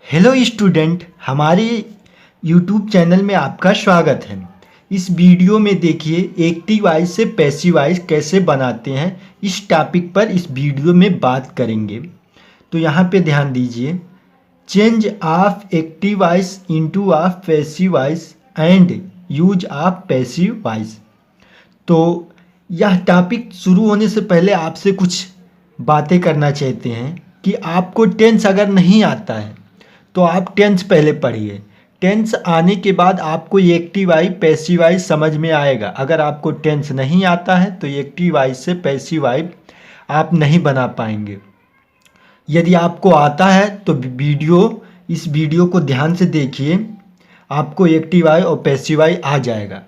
Hello student, हमारे YouTube channel में आपका स्वागत है। इस वीडियो में देखिए एक्टिव वॉइस से पैसिव वॉइस कैसे बनाते हैं। इस टॉपिक पर इस वीडियो में बात करेंगे। तो यहाँ पे ध्यान दीजिए, change of active voice into of passive voice and use of passive voice. तो यह टॉपिक शुरू होने से पहले आपसे कुछ बातें करना चाहते हैं कि आपको टेंस अगर नहीं आता है तो आप टेंस पहले पढ़िए। टेंस आने के बाद आपको एक्टिव वाई पैसिव वाई समझ में आएगा। अगर आपको टेंस नहीं आता है तो एक्टिव वाई से पैसिव वाई आप नहीं बना पाएंगे। यदि आपको आता है तो इस वीडियो को ध्यान से देखिए, आपको एक्टिव वाई और पैसिव वाई आ जाएगा।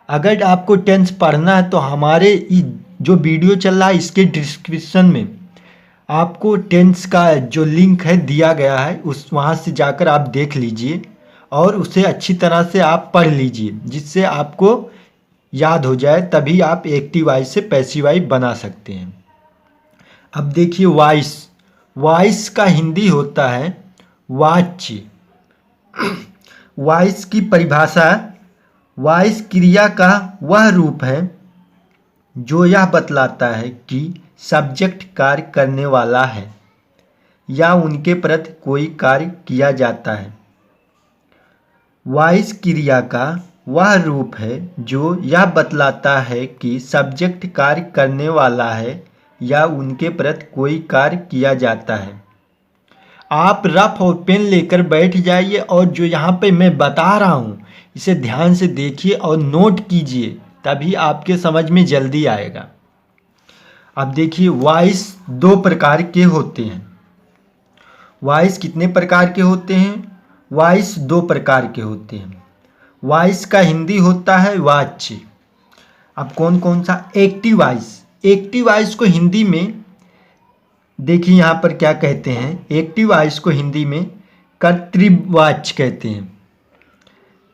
अगर आपको टेंस पढ़ना है तो हमारे जो वीडियो चल रहा है इसके डिस्क्रिप्शन में आपको टेंस का जो लिंक है दिया गया है, वहाँ से जाकर आप देख लीजिए और उसे अच्छी तरह से आप पढ़ लीजिए, जिससे आपको याद हो जाए। तभी आप एक्टिव वॉइस से पैसिव वॉइस बना सकते हैं। अब देखिए, वॉइस का हिंदी होता है वाच्य। वॉइस की परिभाषा, वॉइस क्रिया का वह रूप है जो यह बतलाता है कि सब्जेक्ट कार्य करने वाला है या उनके प्रति कोई कार्य किया जाता है। वॉइस क्रिया का वह रूप है जो यह बतलाता है कि सब्जेक्ट कार्य करने वाला है या उनके प्रति कोई कार्य किया जाता है। आप रफ और पेन लेकर बैठ जाइए और जो यहाँ पे मैं बता रहा हूँ इसे ध्यान से देखिए और नोट कीजिए, तभी आपके समझ में जल्दी आएगा। अब देखिए, वॉइस दो प्रकार के होते हैं। वॉइस कितने प्रकार के होते हैं? वॉइस दो प्रकार के होते हैं। वॉइस का हिंदी होता है वाच्य। अब कौन कौन सा? Active voice. एक्टिव वॉइस को हिंदी में देखिए यहाँ पर क्या कहते हैं। एक्टिव वॉइस को हिंदी में कर्तृवाच्य कहते हैं।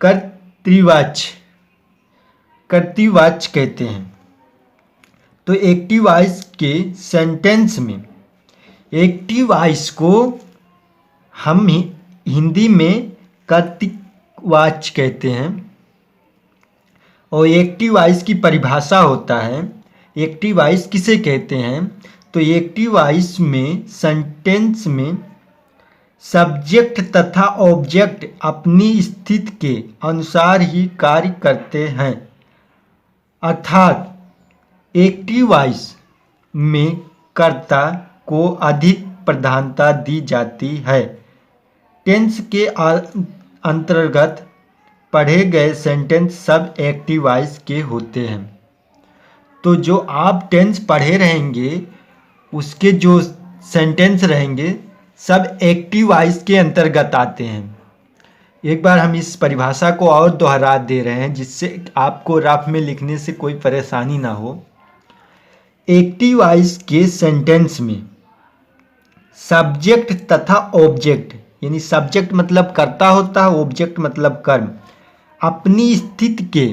कर्तृवाच्य कहते हैं। तो एक्टिव वॉइस के सेंटेंस में एक्टिव वॉइस को हम हिंदी में कर्तृवाच्य कहते हैं। और एक्टिव वॉइस की परिभाषा होता है, एक्टिव वॉइस किसे कहते हैं? तो एक्टिव वॉइस में सेंटेंस में सब्जेक्ट तथा ऑब्जेक्ट अपनी स्थिति के अनुसार ही कार्य करते हैं। अर्थात एक्टिव वॉइस में कर्ता को अधिक प्रधानता दी जाती है। टेंस के अंतर्गत पढ़े गए सेंटेंस सब एक्टिव वॉइस के होते हैं। तो जो आप टेंस पढ़े रहेंगे उसके जो सेंटेंस रहेंगे सब एक्टिव वॉइस के अंतर्गत आते हैं। एक बार हम इस परिभाषा को और दोहरा दे रहे हैं जिससे आपको रफ में लिखने से कोई परेशानी ना हो। एक्टिव वॉइस के सेंटेंस में सब्जेक्ट तथा ऑब्जेक्ट, यानी सब्जेक्ट मतलब कर्ता होता है, ऑब्जेक्ट मतलब कर्म, अपनी स्थिति के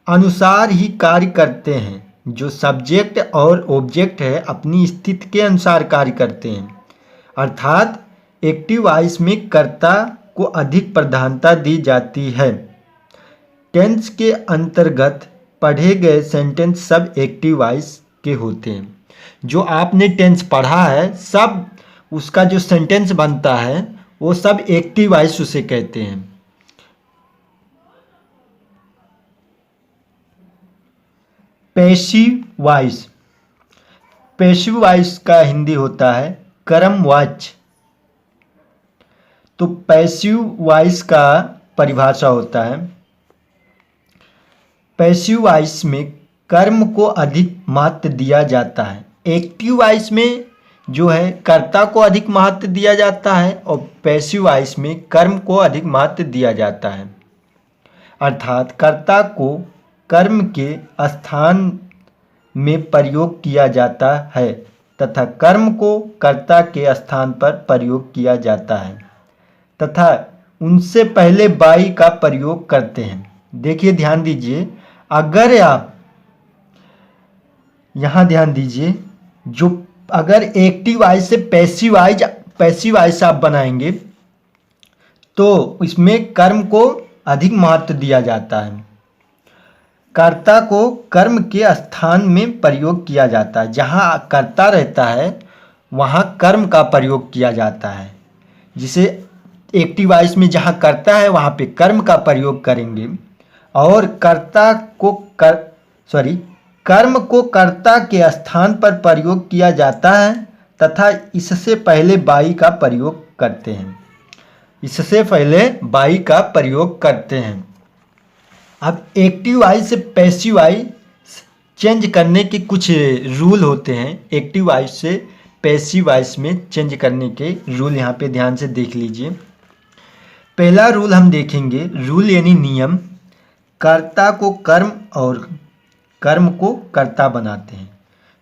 अनुसार ही कार्य करते हैं। जो सब्जेक्ट और ऑब्जेक्ट है अपनी स्थिति के अनुसार कार्य करते हैं। अर्थात एक्टिव वॉइस में कर्ता को अधिक प्रधानता दी जाती है। टेंस के अंतर्गत पढ़े गए सेंटेंस सब एक्टिव वॉइस के होते हैं। जो आपने टेंस पढ़ा है सब उसका जो सेंटेंस बनता है वो सब एक्टिव वॉइस उसे कहते हैं। Passive voice. पैसिव वॉइस का हिंदी होता है कर्मवाच्य। तो पैसिव वॉइस का परिभाषा होता है, पैसिव वॉइस में कर्म को अधिक महत्व दिया जाता है। एक्टिव वॉइस में जो है कर्ता को अधिक महत्व दिया जाता है और पैसिव वॉइस में कर्म को अधिक महत्व दिया जाता है। अर्थात कर्ता को कर्म के स्थान में प्रयोग किया जाता है तथा कर्म को कर्ता के स्थान पर प्रयोग किया जाता है तथा उनसे पहले बाई का प्रयोग करते हैं। देखिए, ध्यान दीजिए, अगर आप यहाँ ध्यान दीजिए, जो अगर एक्टिव वॉइस से पैसिव वॉइस पैसिव वॉइस आप बनाएंगे तो इसमें कर्म को अधिक महत्व दिया जाता है। कर्ता को कर्म के स्थान में प्रयोग किया जाता है। जहाँ कर्ता रहता है वहाँ कर्म का प्रयोग किया जाता है। जिसे एक्टिव वॉइस में जहाँ कर्ता है वहाँ पे कर्म का प्रयोग करेंगे और कर्म को कर्ता के स्थान पर प्रयोग किया जाता है तथा इससे पहले बाई का प्रयोग करते हैं। इससे पहले बाई का प्रयोग करते हैं। अब एक्टिव वॉइस से पैसिव वॉइस चेंज करने के कुछ रूल होते हैं। एक्टिव वॉइस से पैसिव वॉइस में चेंज करने के रूल यहाँ पे ध्यान से देख लीजिए। पहला रूल हम देखेंगे, रूल यानी नियम। कर्ता को कर्म और कर्म को कर्ता बनाते हैं।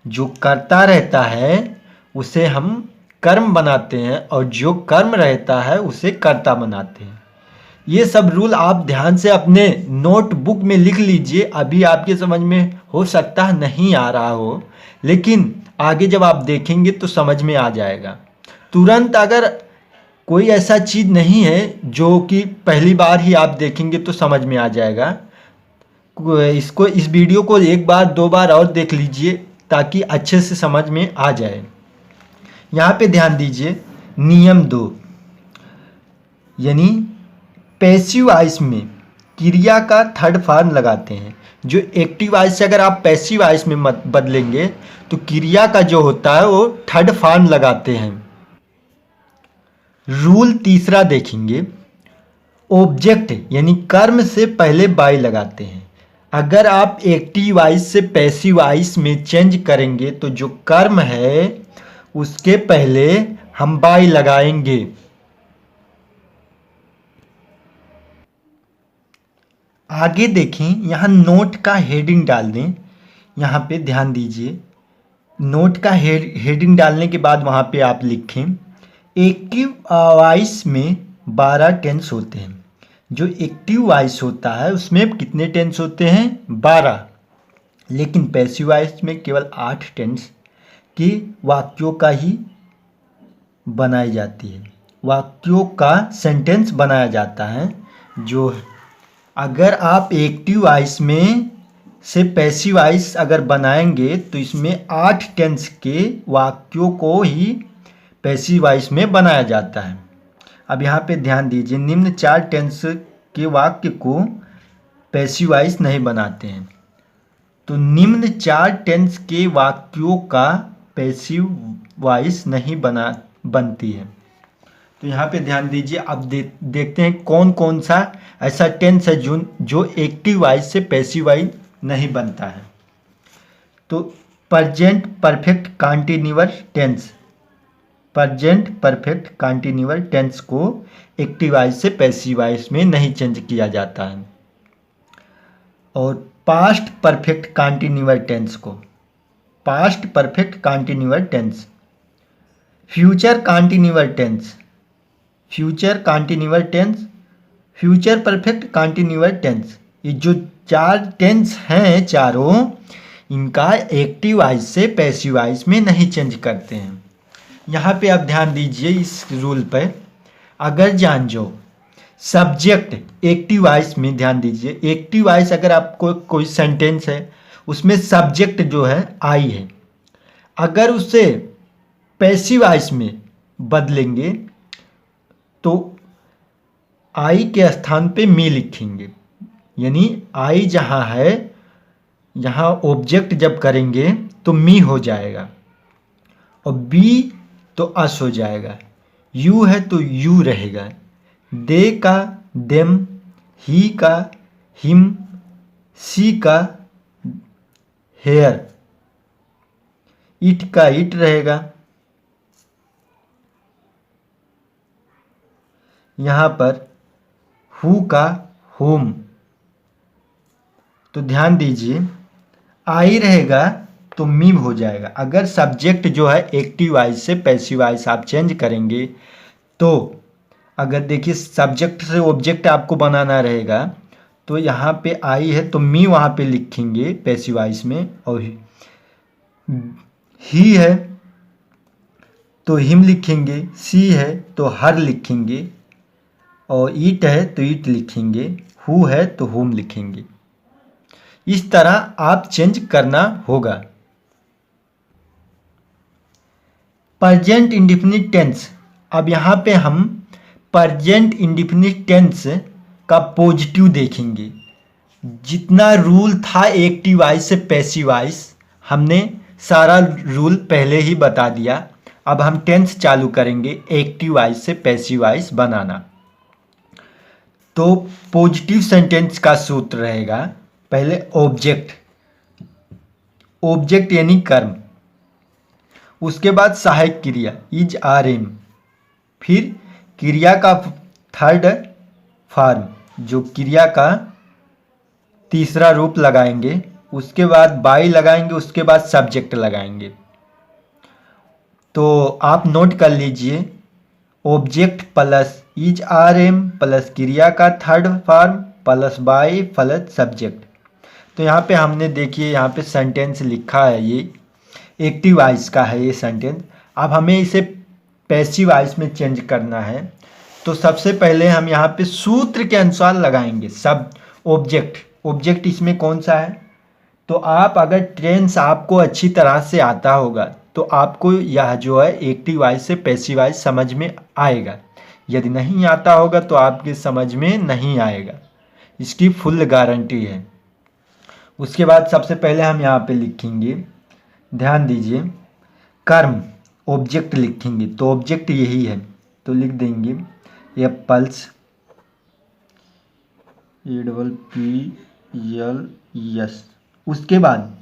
जो कर्ता रहता है उसे हम कर्म बनाते हैं और जो कर्म रहता है उसे कर्ता बनाते हैं। ये सब रूल आप ध्यान से अपने नोटबुक में लिख लीजिए। अभी आपके समझ में हो सकता है नहीं आ रहा हो, लेकिन आगे जब आप देखेंगे तो समझ में आ जाएगा। तुरंत अगर कोई ऐसा चीज़ नहीं है जो कि पहली बार ही आप देखेंगे तो समझ में आ जाएगा। इस वीडियो को एक बार दो बार और देख लीजिए ताकि अच्छे से समझ में आ जाए। यहाँ पे ध्यान दीजिए, नियम 2 यानी पैसिव वॉइस में क्रिया का थर्ड फॉर्म लगाते हैं। जो एक्टिव वॉइस से अगर आप पैसिव वॉइस में मत बदलेंगे तो क्रिया का जो होता है वो थर्ड फॉर्म लगाते हैं। रूल तीसरा देखेंगे, ऑब्जेक्ट यानी कर्म से पहले बाई लगाते हैं। अगर आप एक्टिव वॉइस से पैसिव वॉइस में चेंज करेंगे तो जो कर्म है उसके पहले हम बाई लगाएंगे। आगे देखें, यहाँ नोट का हेडिंग डाल दें। यहाँ पे ध्यान दीजिए, नोट का हेडिंग डालने के बाद वहाँ पे आप लिखें एक्टिव वॉइस में 12 टेंस होते हैं। जो एक्टिव वॉइस होता है उसमें कितने टेंस होते हैं? 12। लेकिन पैसिव वॉइस में केवल 8 टेंस की वाक्यों का ही बनाई जाती है। वाक्यों का सेंटेंस बनाया जाता है। जो अगर आप एक्टिव वॉइस में से पैसिव वॉइस अगर बनाएंगे तो इसमें 8 टेंस के वाक्यों को ही पैसिव वॉइस में बनाया जाता है। अब यहाँ पे ध्यान दीजिए, निम्न 4 टेंस के वाक्य को पैसिव वॉइस नहीं बनाते हैं। तो निम्न 4 टेंस के वाक्यों का पैसिव वॉइस नहीं बनती है। तो यहाँ पे ध्यान दीजिए। अब देखते हैं कौन कौन सा ऐसा टेंस है जो एक्टिव वॉइस से पैसिव वॉइस नहीं बनता है। तो present perfect continuous tense, present perfect continuous tense को एक्टिव वॉइस से पैसिव वॉइस में नहीं चेंज किया जाता है। और पास्ट परफेक्ट कंटीन्यूअस टेंस को past perfect continuous tense, future continuous tense, future continuous tense, future perfect continuous tense, ये जो 4 टेंस हैं चारों, इनका एक्टिव वॉइस से पैसिव वॉइस में नहीं चेंज करते हैं। यहाँ पे आप ध्यान दीजिए इस रूल पर। अगर जान जो सब्जेक्ट एक्टिव वॉइस में ध्यान दीजिए, एक्टिव वॉइस अगर आपको कोई सेंटेंस है उसमें सब्जेक्ट जो है आई है, अगर उसे पैसिव वॉइस में बदलेंगे तो आई के स्थान पे मी लिखेंगे। यानी आई जहाँ है यहाँ ऑब्जेक्ट जब करेंगे तो मी हो जाएगा और बी तो अस हो जाएगा, यू है तो यू रहेगा, दे का देम, ही का हिम, सी का हेयर, इट का इट रहेगा। यहाँ पर हु का होम। तो ध्यान दीजिए, आई रहेगा तो मी हो जाएगा। अगर सब्जेक्ट जो है एक्टिव वॉइस से पैसिव वॉइस आप चेंज करेंगे तो अगर देखिए सब्जेक्ट से ऑब्जेक्ट आपको बनाना रहेगा तो यहाँ पे आई है तो मी वहाँ पे लिखेंगे पैसिव वॉइस में, और ही है तो हिम लिखेंगे, सी है तो हर लिखेंगे, और ईट है तो ईट लिखेंगे, हु है तो हुम लिखेंगे। इस तरह आप चेंज करना होगा। प्रेजेंट इंडेफिनिट टेंस, अब यहाँ पे हम प्रेजेंट इंडेफिनिट टेंस का पॉजिटिव देखेंगे। जितना रूल था एक्टिव वॉइस से पैसिव वॉइस, हमने सारा रूल पहले ही बता दिया। अब हम टेंस चालू करेंगे एक्टिव वॉइस से पैसिव वॉइस बनाना। तो पॉजिटिव सेंटेंस का सूत्र रहेगा, पहले ऑब्जेक्ट, ऑब्जेक्ट यानी कर्म, उसके बाद सहायक क्रिया इज आर एम, फिर क्रिया का थर्ड फॉर्म, जो क्रिया का तीसरा रूप लगाएंगे, उसके बाद बाई लगाएंगे, उसके बाद सब्जेक्ट लगाएंगे। तो आप नोट कर लीजिए, object plus is are am plus क्रिया का third form plus by plus subject. तो यहाँ पे हमने देखिए यहाँ पे सेंटेंस लिखा है, ये एक्टिव वॉइस का है ये सेंटेंस। अब हमें इसे पैसिव वॉइस में चेंज करना है। तो सबसे पहले हम यहाँ पे सूत्र के अनुसार लगाएंगे सब ऑब्जेक्ट। ऑब्जेक्ट इसमें कौन सा है, तो आप अगर टेंस आपको अच्छी तरह से आता होगा तो आपको यह जो है एक्टिव वॉइस से पैसिव वॉइस समझ में आएगा। यदि नहीं आता होगा तो आपके समझ में नहीं आएगा, इसकी फुल गारंटी है। उसके बाद सबसे पहले हम यहाँ पे लिखेंगे, ध्यान दीजिए, कर्म, ऑब्जेक्ट लिखेंगे। तो ऑब्जेक्ट यही है, तो लिख देंगे एप्पल्स, APPLS। उसके बाद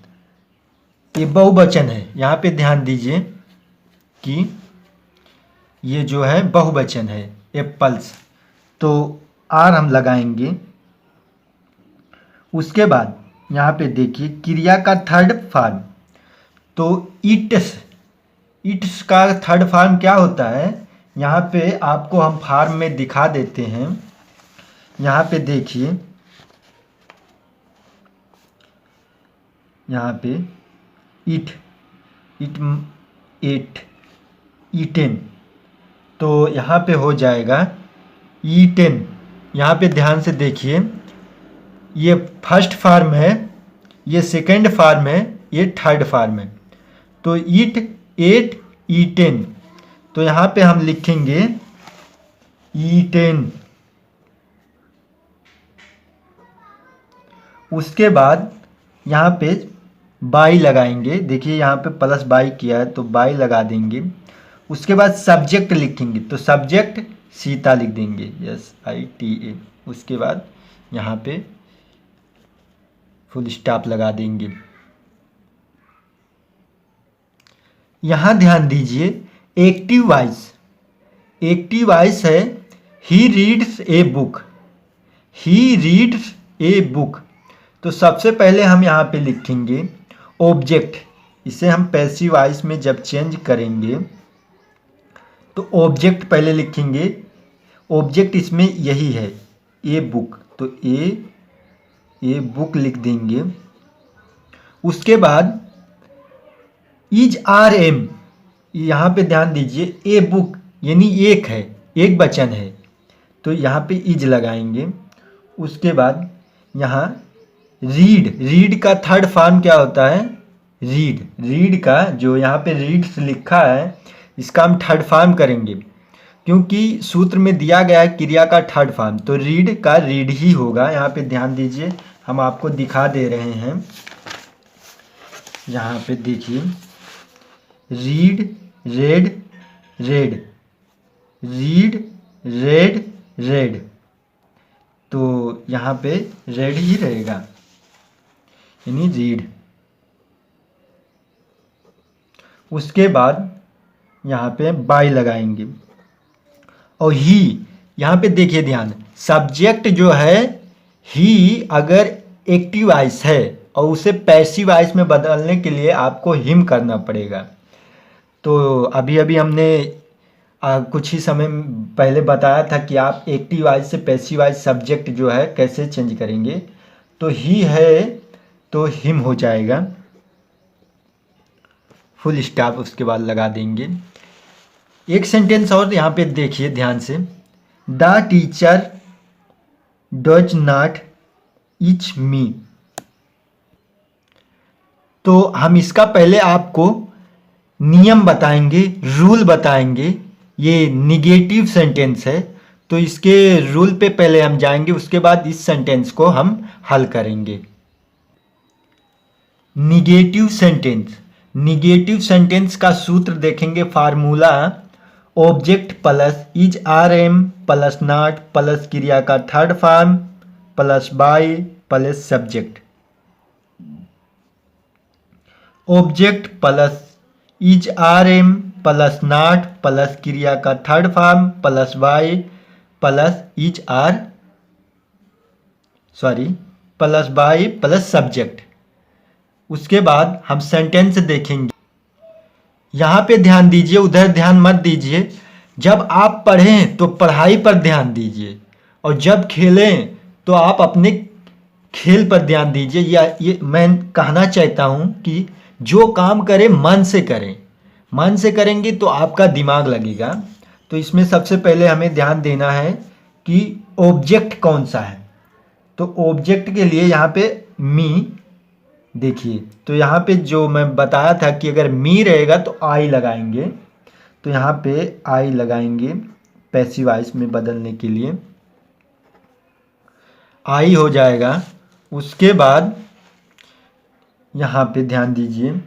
ये बहुवचन है, यहाँ पे ध्यान दीजिए कि ये जो है बहुवचन है एप्पल्स, तो आर हम लगाएंगे। उसके बाद यहाँ पे देखिए क्रिया का थर्ड फॉर्म, तो इट्स, इट्स का थर्ड फॉर्म क्या होता है, यहाँ पे आपको हम फॉर्म में दिखा देते हैं। यहाँ पे देखिए, यहाँ पे इट, एट, ईटेन, तो यहाँ पे हो जाएगा ईटेन। यहाँ पे ध्यान से देखिए, ये फर्स्ट फॉर्म है, ये सेकंड फॉर्म है, ये थर्ड फॉर्म है। तो ईट, एट, ईटेन, तो यहाँ पे हम लिखेंगे ईटेन। उसके बाद यहाँ पे बाई लगाएंगे, देखिए यहाँ पे प्लस बाई किया है तो बाई लगा देंगे। उसके बाद सब्जेक्ट लिखेंगे, तो सब्जेक्ट सीता लिख देंगे, SITA। उसके बाद यहाँ पे फुल स्टॉप लगा देंगे। यहाँ ध्यान दीजिए, एक्टिव वॉइस, एक्टिव वॉइस है he reads a book, he reads a book. तो सबसे पहले हम यहाँ पे लिखेंगे ऑब्जेक्ट, इसे हम पैसिव वॉइस में जब चेंज करेंगे तो ऑब्जेक्ट पहले लिखेंगे। ऑब्जेक्ट इसमें यही है ए बुक, तो ए बुक लिख देंगे। उसके बाद इज आर एम, यहाँ पे ध्यान दीजिए, ए बुक यानी एक है, एक वचन है, तो यहाँ पे इज लगाएंगे। उसके बाद यहाँ रीड, रीड का थर्ड फॉर्म क्या होता है, रीड, रीड का जो यहाँ पे रीड्स लिखा है, इसका हम थर्ड फॉर्म करेंगे, क्योंकि सूत्र में दिया गया है क्रिया का थर्ड फॉर्म, तो रीड का रीड ही होगा। यहाँ पे ध्यान दीजिए, हम आपको दिखा दे रहे हैं। यहाँ पे देखिए, read, red, red, read, red, red, तो यहाँ पे रेड ही रहेगा, यानी रीड। उसके बाद यहाँ पे बाई लगाएंगे। और ही, यहाँ पे देखिए ध्यान, सब्जेक्ट जो है ही अगर एक्टिव वॉइस है और उसे पैसिव वॉइस में बदलने के लिए आपको हिम करना पड़ेगा। तो अभी अभी हमने कुछ ही समय पहले बताया था कि आप एक्टिव वॉइस से पैसिव वॉइस सब्जेक्ट जो है कैसे चेंज करेंगे। तो ही है तो हिम हो जाएगा, फुल स्टॉप उसके बाद लगा देंगे। एक सेंटेंस और यहाँ पे देखिए ध्यान से, the teacher does not teach me. तो हम इसका पहले आपको नियम बताएंगे, रूल बताएंगे। ये निगेटिव सेंटेंस है तो इसके रूल पे पहले हम जाएंगे, उसके बाद इस सेंटेंस को हम हल करेंगे। निगेटिव सेंटेंस, निगेटिव सेंटेंस का सूत्र देखेंगे, formula object plus is are am plus not plus क्रिया का third form plus by plus subject. Object plus is are am plus not plus क्रिया का third form plus by plus is are plus by plus subject. उसके बाद हम sentence देखेंगे। यहाँ पे ध्यान दीजिए, उधर ध्यान मत दीजिए। जब आप पढ़ें तो पढ़ाई पर ध्यान दीजिए और जब खेलें तो आप अपने खेल पर ध्यान दीजिए। या ये मैं कहना चाहता हूँ कि जो काम करें मन से करें, मन से करेंगे तो आपका दिमाग लगेगा। तो इसमें सबसे पहले हमें ध्यान देना है कि ऑब्जेक्ट कौन सा है। तो ऑब्जेक्ट के लिए यहाँ पे मी देखिए, तो यहाँ पे जो मैं बताया था कि अगर मी रहेगा तो आई लगाएंगे, तो यहाँ पे आई लगाएंगे पैसिव वॉइस में बदलने के लिए, आई हो जाएगा। उसके बाद यहाँ पे ध्यान दीजिए,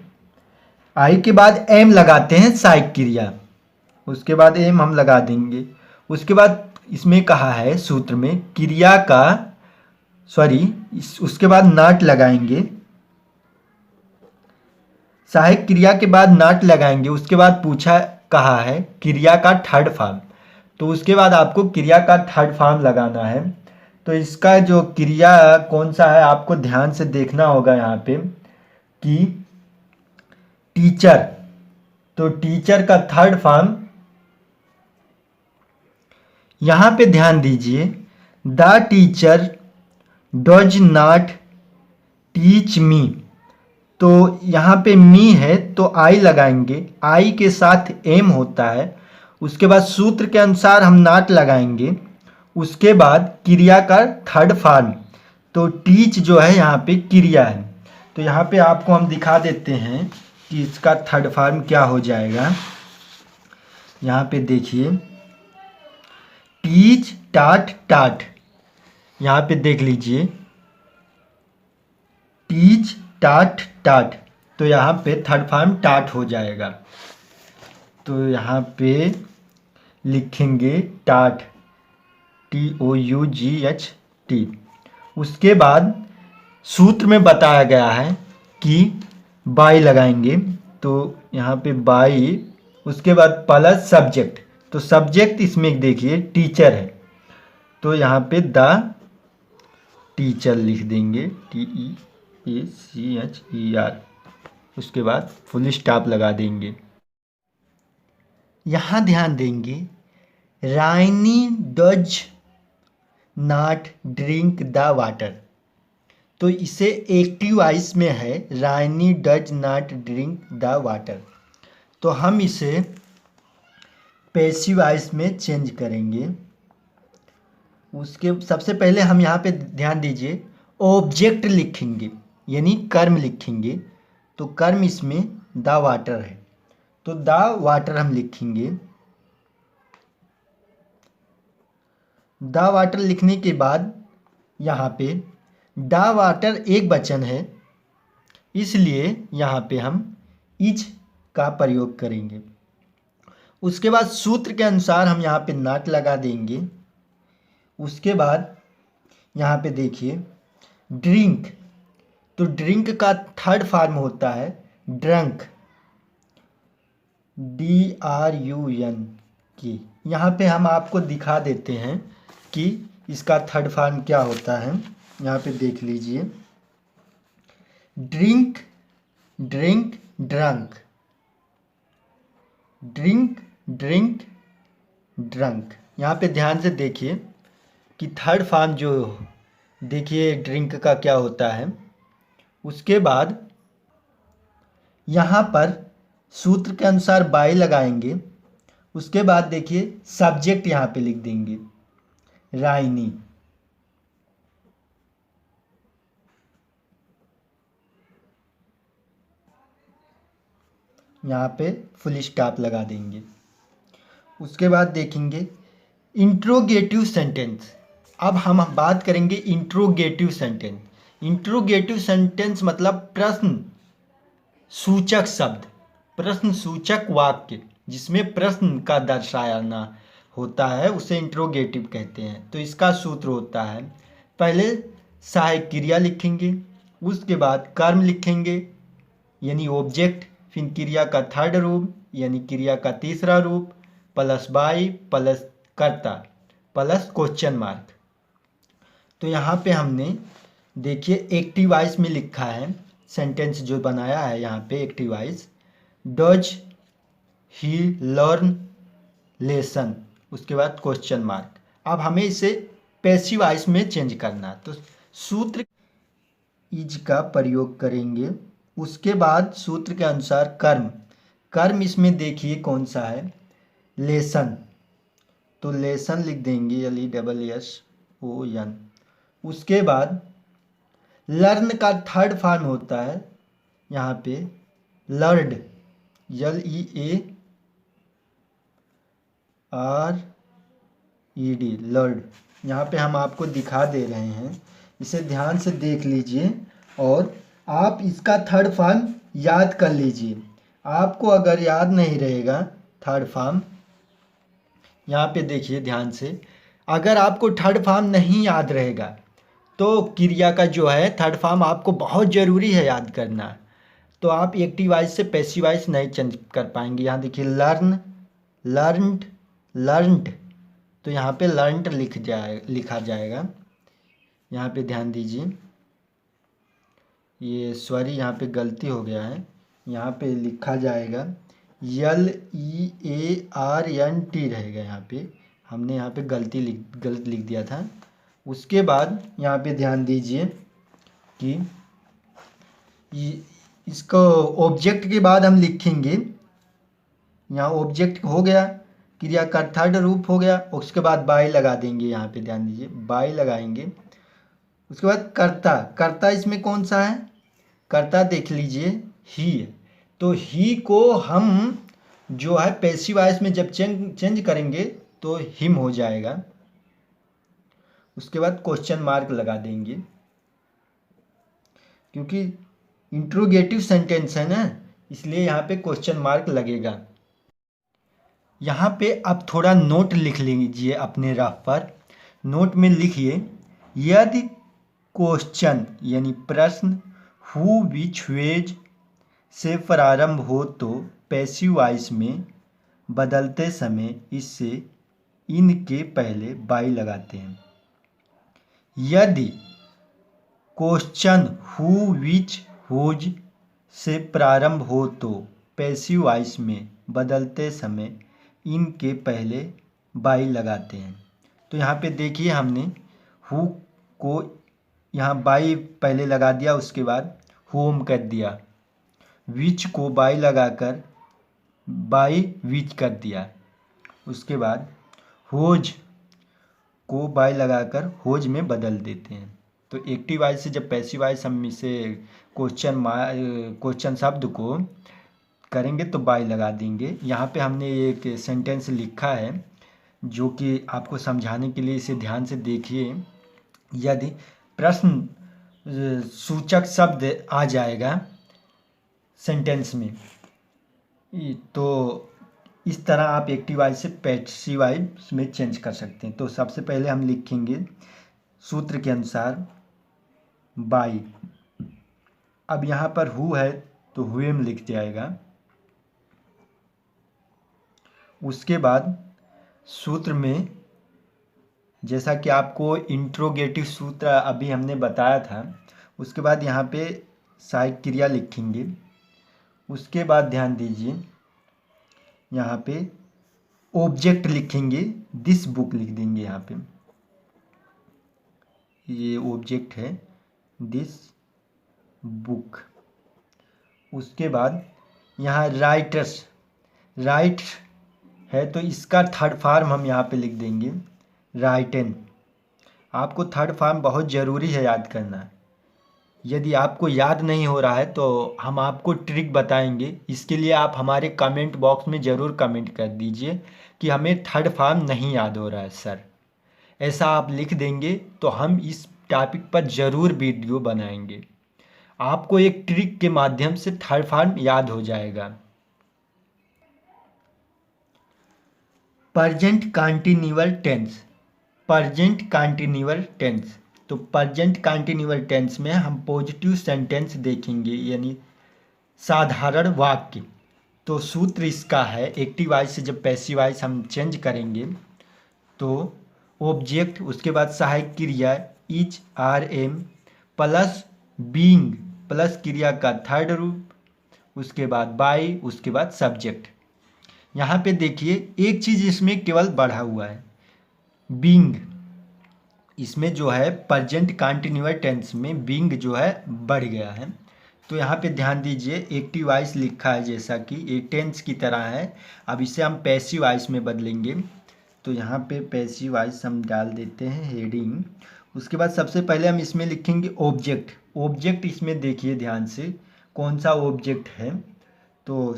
आई के बाद एम लगाते हैं सहायक क्रिया, उसके बाद एम हम लगा देंगे। उसके बाद इसमें कहा है सूत्र में क्रिया का उसके बाद नाट लगाएंगे, सहायक क्रिया के बाद नाट लगाएंगे। उसके बाद कहा है क्रिया का थर्ड फॉर्म, तो उसके बाद आपको क्रिया का थर्ड फॉर्म लगाना है। तो इसका जो क्रिया कौन सा है आपको ध्यान से देखना होगा यहाँ पे कि टीचर, तो टीचर का थर्ड फॉर्म यहाँ पे ध्यान दीजिए, the teacher does not teach me. तो यहाँ पे मी है तो आई लगाएंगे, आई के साथ एम होता है। उसके बाद सूत्र के अनुसार हम नॉट लगाएंगे। उसके बाद क्रिया का थर्ड फॉर्म, तो टीच जो है यहाँ पे क्रिया है। तो यहाँ पे आपको हम दिखा देते हैं कि इसका थर्ड फॉर्म क्या हो जाएगा। यहाँ पे देखिए, टीच टाट टाट, यहाँ पे देख लीजिए, टीच टाट टाट, तो यहाँ पे थर्ड फॉर्म टाट हो जाएगा। तो यहाँ पे लिखेंगे टाट, TOUGHT। उसके बाद सूत्र में बताया गया है कि बाई लगाएंगे, तो यहाँ पे बाई, उसके बाद प्लस सब्जेक्ट, तो सब्जेक्ट इसमें देखिए टीचर है, तो यहाँ पे द टीचर लिख देंगे, TEACHER। उसके बाद फुल स्टॉप लगा देंगे। यहाँ ध्यान देंगे, Rainy does not drink the water, तो इसे एक्टिव वॉइस में है, Rainy does not drink the water. तो हम इसे पैसिव वॉइस में चेंज करेंगे। उसके सबसे पहले हम यहाँ पे ध्यान दीजिए, ऑब्जेक्ट लिखेंगे यानी कर्म लिखेंगे, तो कर्म इसमें द वाटर है, तो द वाटर हम लिखेंगे। द वाटर लिखने के बाद यहाँ पे द वाटर एक वचन है, इसलिए यहाँ पे हम इज का प्रयोग करेंगे। उसके बाद सूत्र के अनुसार हम यहाँ पे नॉट लगा देंगे। उसके बाद यहाँ पे देखिए ड्रिंक, तो ड्रिंक का थर्ड फॉर्म होता है ड्रंक, DRUNK। यहाँ पे हम आपको दिखा देते हैं कि इसका थर्ड फॉर्म क्या होता है। यहाँ पे देख लीजिए, drink drink drunk, drink drink drunk. यहाँ पे ध्यान से देखिए कि थर्ड फॉर्म जो देखिए ड्रिंक का क्या होता है। उसके बाद यहाँ पर सूत्र के अनुसार बाई लगाएंगे। उसके बाद देखिए सब्जेक्ट यहाँ पे लिख देंगे राइनी। यहाँ पे फुल स्टॉप लगा देंगे। उसके बाद देखेंगे इंट्रोगेटिव सेंटेंस। अब हम बात करेंगे इंट्रोगेटिव सेंटेंस। इंट्रोगेटिव सेंटेंस मतलब प्रश्न सूचक शब्द, प्रश्न सूचक वाक्य जिसमें प्रश्न का दर्शाना होता है उसे इंट्रोगेटिव कहते हैं। तो इसका सूत्र होता है, पहले सहायक क्रिया लिखेंगे, उसके बाद कर्म लिखेंगे यानी ऑब्जेक्ट, फिर क्रिया का थर्ड रूप यानी क्रिया का तीसरा रूप, प्लस बाई प्लस कर्ता प्लस क्वेश्चन मार्क। तो यहाँ पे हमने देखिए एक्टिव वॉइस में लिखा है, सेंटेंस जो बनाया है यहाँ पे active voice, does he learn lesson, उसके बाद क्वेश्चन मार्क। अब हमें इसे पैसिव वॉइस में चेंज करना, तो सूत्र इज का प्रयोग करेंगे। उसके बाद सूत्र के अनुसार कर्म, कर्म इसमें देखिए कौन सा है, लेसन, तो लेसन लिख देंगे LESSON। उसके बाद लर्न का थर्ड फॉर्म होता है यहाँ पे लर्ड, LEARED, लर्ड। यहाँ पे हम आपको दिखा दे रहे हैं, इसे ध्यान से देख लीजिए और आप इसका थर्ड फॉर्म याद कर लीजिए। आपको अगर याद नहीं रहेगा थर्ड फॉर्म, यहाँ पे देखिए ध्यान से, अगर आपको थर्ड फॉर्म नहीं याद रहेगा तो क्रिया का जो है थर्ड फॉर्म आपको बहुत ज़रूरी है याद करना, तो आप एक्टिव वॉइस से पैसिव वॉइस नहीं चेंज कर पाएंगे। यहाँ देखिए लर्न, लर्नड, लर्नड, तो यहाँ पे लर्नड लिखा जाएगा। यहाँ पे ध्यान दीजिए, ये सॉरी यहाँ पे गलती हो गया है, यहाँ पे लिखा जाएगा LEARNT रहेगा, यहाँ पे हमने यहाँ पे गलत लिख दिया था। उसके बाद यहाँ पे ध्यान दीजिए कि इसको ऑब्जेक्ट के बाद हम लिखेंगे, यहाँ ऑब्जेक्ट हो गया, क्रिया का थर्ड रूप हो गया, उसके बाद बाई लगा देंगे, यहाँ पे ध्यान दीजिए बाई लगाएंगे। उसके बाद कर्ता, कर्ता इसमें कौन सा है, कर्ता देख लीजिए ही है, तो ही को हम जो है पैसिव वॉइस में जब चेंज करेंगे तो हिम हो जाएगा। उसके बाद क्वेश्चन मार्क लगा देंगे क्योंकि इंट्रोगेटिव सेंटेंस है ना, इसलिए यहाँ पे क्वेश्चन मार्क लगेगा। यहाँ पे अब थोड़ा नोट लिख लीजिए अपने रफ पर, नोट में लिखिए यदि क्वेश्चन यानी प्रश्न हु विच वेज से प्रारंभ हो तो पैसिव वॉइस में बदलते समय इससे इन के पहले बाई लगाते हैं। यदि क्वेश्चन हु विच हुज से प्रारंभ हो तो पैसिव वॉइस में बदलते समय इन के पहले बाई लगाते हैं। तो यहाँ पे देखिए हमने हु को यहाँ बाई पहले लगा दिया, उसके बाद होम कर दिया, विच को बाई लगाकर बाई विच कर दिया, उसके बाद होज को बाई लगाकर होज में बदल देते हैं। तो एक्टिव वॉइस से जब पैसिव वॉइस हम इसे क्वेश्चन शब्द को करेंगे तो बाई लगा देंगे। यहाँ पे हमने एक सेंटेंस लिखा है जो कि आपको समझाने के लिए, इसे ध्यान से देखिए। यदि प्रश्न सूचक शब्द आ जाएगा सेंटेंस में तो इस तरह आप एक्टिव वॉइस से पैसिव वॉइस में चेंज कर सकते हैं। तो सबसे पहले हम लिखेंगे सूत्र के अनुसार बाई, अब यहाँ पर हु है तो हुए में लिख जाएगा। उसके बाद सूत्र में जैसा कि आपको इंट्रोगेटिव सूत्र अभी हमने बताया था, उसके बाद यहाँ पे सहायक क्रिया लिखेंगे। उसके बाद ध्यान दीजिए यहाँ पे ऑब्जेक्ट लिखेंगे, दिस बुक लिख देंगे, यहाँ पे ये ऑब्जेक्ट है दिस बुक। उसके बाद यहाँ राइटर्स, राइट है तो इसका थर्ड फॉर्म हम यहाँ पे लिख देंगे राइटन। आपको थर्ड फॉर्म बहुत ज़रूरी है याद करना। यदि आपको याद नहीं हो रहा है तो हम आपको ट्रिक बताएंगे। इसके लिए आप हमारे कमेंट बॉक्स में ज़रूर कमेंट कर दीजिए कि हमें थर्ड फॉर्म नहीं याद हो रहा है सर। ऐसा आप लिख देंगे तो हम इस टॉपिक पर ज़रूर वीडियो बनाएंगे। आपको एक ट्रिक के माध्यम से थर्ड फॉर्म याद हो जाएगा। Present continual tense, present continual tense. तो प्रेजेंट कंटिन्यूअल टेंस में हम पॉजिटिव सेंटेंस देखेंगे, यानी साधारण वाक्य। तो सूत्र इसका है, एक्टिव वॉइस से जब पैसिव वॉइस हम चेंज करेंगे तो ऑब्जेक्ट, उसके बाद सहायक क्रिया is are am plus being plus क्रिया का थर्ड रूप, उसके बाद बाय, उसके बाद सब्जेक्ट। यहाँ पे देखिए एक चीज़ इसमें केवल बढ़ा हुआ है, बीइंग। इसमें जो है प्रेजेंट कंटिन्यूअस टेंस में बीइंग जो है बढ़ गया है। तो यहाँ पे ध्यान दीजिए, एक्टिव वॉइस लिखा है जैसा कि ये टेंस की तरह है। अब इसे हम पैसिव वॉइस में बदलेंगे। तो यहाँ पे पैसिव वॉइस हम डाल देते हैं हेडिंग। उसके बाद सबसे पहले हम इसमें लिखेंगे ऑब्जेक्ट। ऑब्जेक्ट इसमें देखिए ध्यान से कौन सा ऑब्जेक्ट है, तो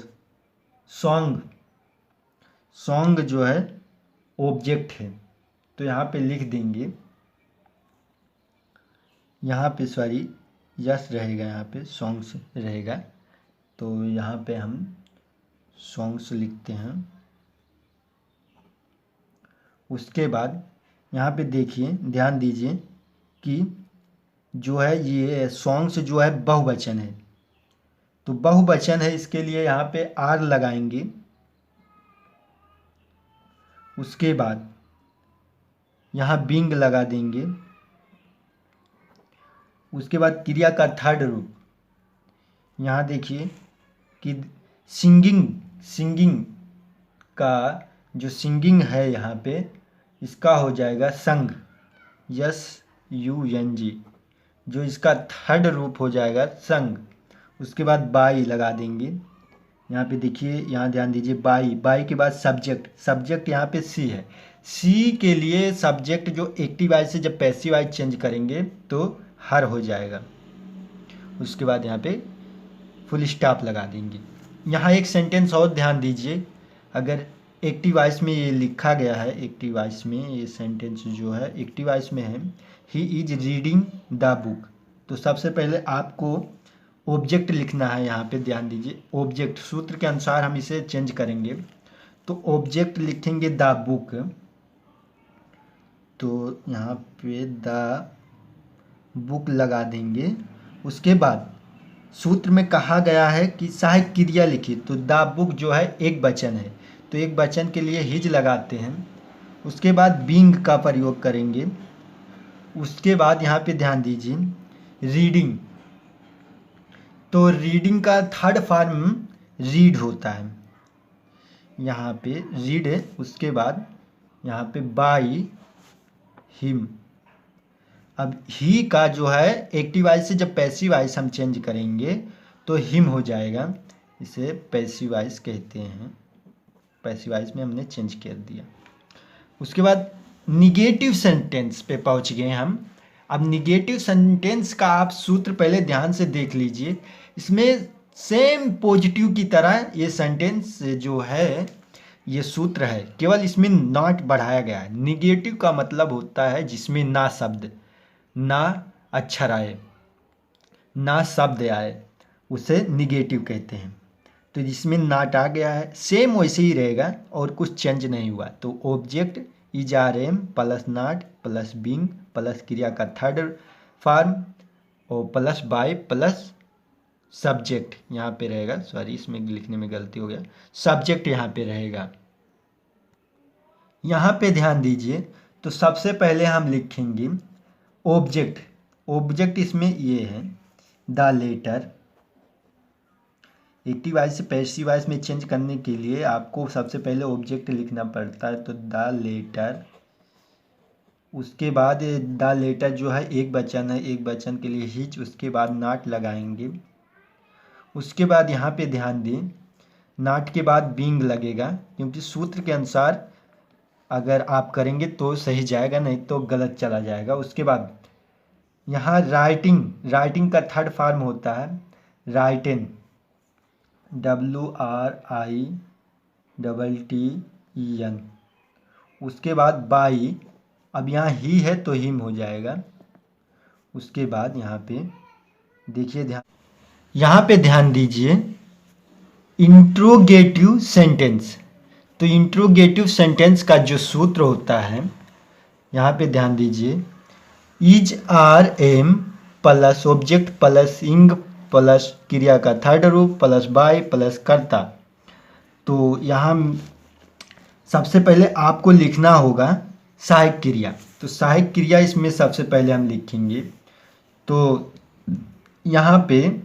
सॉन्ग, सॉन्ग जो है ऑब्जेक्ट है। तो यहाँ पे लिख देंगे, यहाँ पे सॉरी यस रहेगा, यहाँ पे सॉन्ग्स रहेगा। तो यहाँ पे हम सॉन्ग्स लिखते हैं। उसके बाद यहाँ पे देखिए ध्यान दीजिए कि जो है ये सॉन्ग्स जो है बहुवचन है। तो बहुवचन है, इसके लिए यहाँ पे आर लगाएंगे। उसके बाद यहाँ बिंग लगा देंगे। उसके बाद क्रिया का थर्ड रूप, यहाँ देखिए कि सिंगिंग, सिंगिंग का जो सिंगिंग है यहाँ पे इसका हो जाएगा संग, यस यू एन जी, जो इसका थर्ड रूप हो जाएगा संग। उसके बाद बाई लगा देंगे। यहाँ पे देखिए, यहाँ ध्यान दीजिए, बाई, बाई के बाद सब्जेक्ट, सब्जेक्ट यहाँ पे सी है। सी के लिए सब्जेक्ट जो एक्टिव वॉइस से जब पैसिव वॉइस चेंज करेंगे तो हर हो जाएगा। उसके बाद यहाँ पे फुल स्टॉप लगा देंगे। यहाँ एक सेंटेंस और ध्यान दीजिए, अगर एक्टिव वॉइस में ये लिखा गया है, एक्टिव वॉइस में ये सेंटेंस जो है एक्टिव वॉइस में है, he is reading the book. तो सबसे पहले आपको ऑब्जेक्ट लिखना है। यहाँ पे ध्यान दीजिए, ऑब्जेक्ट सूत्र के अनुसार हम इसे चेंज करेंगे। तो ऑब्जेक्ट लिखेंगे द बुक। तो यहाँ पे द बुक लगा देंगे। उसके बाद सूत्र में कहा गया है कि सहायक क्रिया लिखिए। तो द बुक जो है एक वचन है, तो एक वचन के लिए हिज लगाते हैं। उसके बाद बीइंग का प्रयोग करेंगे। उसके बाद यहाँ पे ध्यान दीजिए रीडिंग, तो रीडिंग का थर्ड फॉर्म रीड होता है, यहाँ पे रीड है। उसके बाद यहाँ पे बाय हिम। अब ही का जो है एक्टिव वॉइस से जब पैसिव वॉइस हम चेंज करेंगे तो हिम हो जाएगा, इसे पैसिव वॉइस कहते हैं। पैसिव वॉइस में हमने चेंज कर दिया। उसके बाद निगेटिव सेंटेंस पे पहुंच गए हम। अब निगेटिव सेंटेंस का आप सूत्र पहले ध्यान से देख लीजिए। इसमें सेम पॉजिटिव की तरह ये सेंटेंस जो है ये सूत्र है, केवल इसमें नॉट बढ़ाया गया है। निगेटिव का मतलब होता है जिसमें ना शब्द, ना अक्षर आए, ना शब्द आए, उसे निगेटिव कहते हैं। तो जिसमें नाट आ गया है सेम वैसे ही रहेगा और कुछ चेंज नहीं हुआ। तो object is are am plus not plus being plus क्रिया का थर्ड फॉर्म और प्लस बाय प्लस सब्जेक्ट यहाँ पे रहेगा। सॉरी, इसमें लिखने में गलती हो गया, सब्जेक्ट यहाँ पे रहेगा। यहाँ पे ध्यान दीजिए, तो सबसे पहले हम लिखेंगे ऑब्जेक्ट। ऑब्जेक्ट इसमें ये है द लेटर। एक्टिव वॉइस से पैसिव वॉइस में चेंज करने के लिए आपको सबसे पहले ऑब्जेक्ट लिखना पड़ता है, तो द लेटर। उसके बाद द लेटर जो है एक वचन है, एक वचन के लिए हिच, उसके बाद नॉट लगाएंगे। उसके बाद यहाँ पे ध्यान दें, नॉट के बाद बीइंग लगेगा, क्योंकि सूत्र के अनुसार अगर आप करेंगे तो सही जाएगा, नहीं तो गलत चला जाएगा। उसके बाद यहाँ राइटिंग का थर्ड फॉर्म होता है राइटिन, WRITTEN। उसके बाद बाई, अब यहाँ ही है तो हिम हो जाएगा। उसके बाद यहाँ पे देखिए, यहाँ पे ध्यान दीजिए, इंट्रोगेटिव सेंटेंस। तो इंट्रोगेटिव सेंटेंस का जो सूत्र होता है, यहाँ पे ध्यान दीजिए, is are am plus object plus ing plus क्रिया का थर्ड रूप प्लस बाय प्लस कर्ता। तो यहाँ सबसे पहले आपको लिखना होगा सहायक क्रिया। तो सहायक क्रिया इसमें सबसे पहले हम लिखेंगे। तो यहाँ पे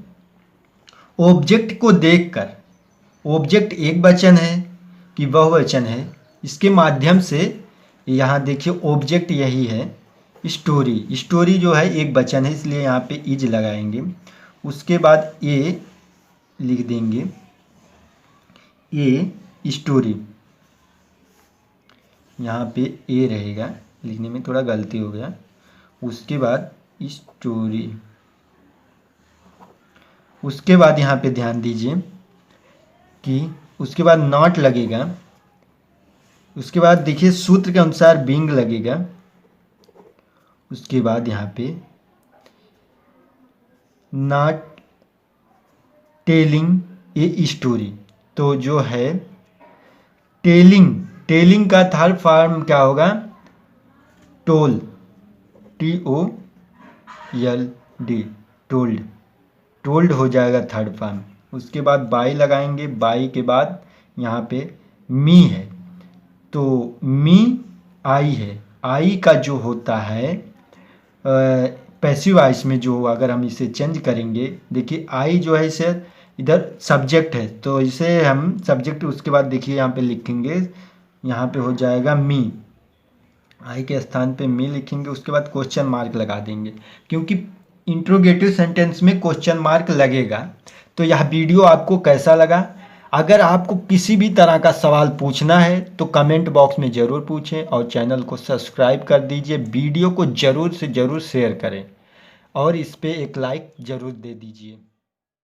ऑब्जेक्ट को देखकर, ऑब्जेक्ट एक वचन है कि बहुवचन है, इसके माध्यम से यहाँ देखिए ऑब्जेक्ट यही है स्टोरी जो है एक वचन है, इसलिए यहाँ पे इज लगाएंगे। उसके बाद ए लिख देंगे, ए स्टोरी, यहाँ पे ए रहेगा, लिखने में थोड़ा गलती हो गया। उसके बाद स्टोरी, उसके बाद यहाँ पे ध्यान दीजिए कि उसके बाद नॉट लगेगा। उसके बाद देखिए सूत्र के अनुसार बीइंग लगेगा। उसके बाद यहाँ पे नॉट टेलिंग ए स्टोरी। तो जो है टेलिंग का थर्ड फॉर्म क्या होगा, टोल, TOLD, टोल्ड हो जाएगा थर्ड फॉर्म। उसके बाद बाई लगाएंगे, बाई के बाद यहाँ पे मी है, तो मी आई है। आई का जो होता है पैसिव वॉइस में, जो अगर हम इसे चेंज करेंगे, देखिए आई जो है इसे इधर सब्जेक्ट है, तो इसे हम सब्जेक्ट, उसके बाद देखिए यहाँ पे लिखेंगे, यहाँ पे हो जाएगा मी, आई के स्थान पे मी लिखेंगे। उसके बाद क्वेश्चन मार्क लगा देंगे, क्योंकि इंट्रोगेटिव सेंटेंस में क्वेश्चन मार्क लगेगा। तो यह वीडियो आपको कैसा लगा? अगर आपको किसी भी तरह का सवाल पूछना है तो कमेंट बॉक्स में ज़रूर पूछें और चैनल को सब्सक्राइब कर दीजिए। वीडियो को ज़रूर से ज़रूर शेयर करें और इस पर एक लाइक ज़रूर दे दीजिए।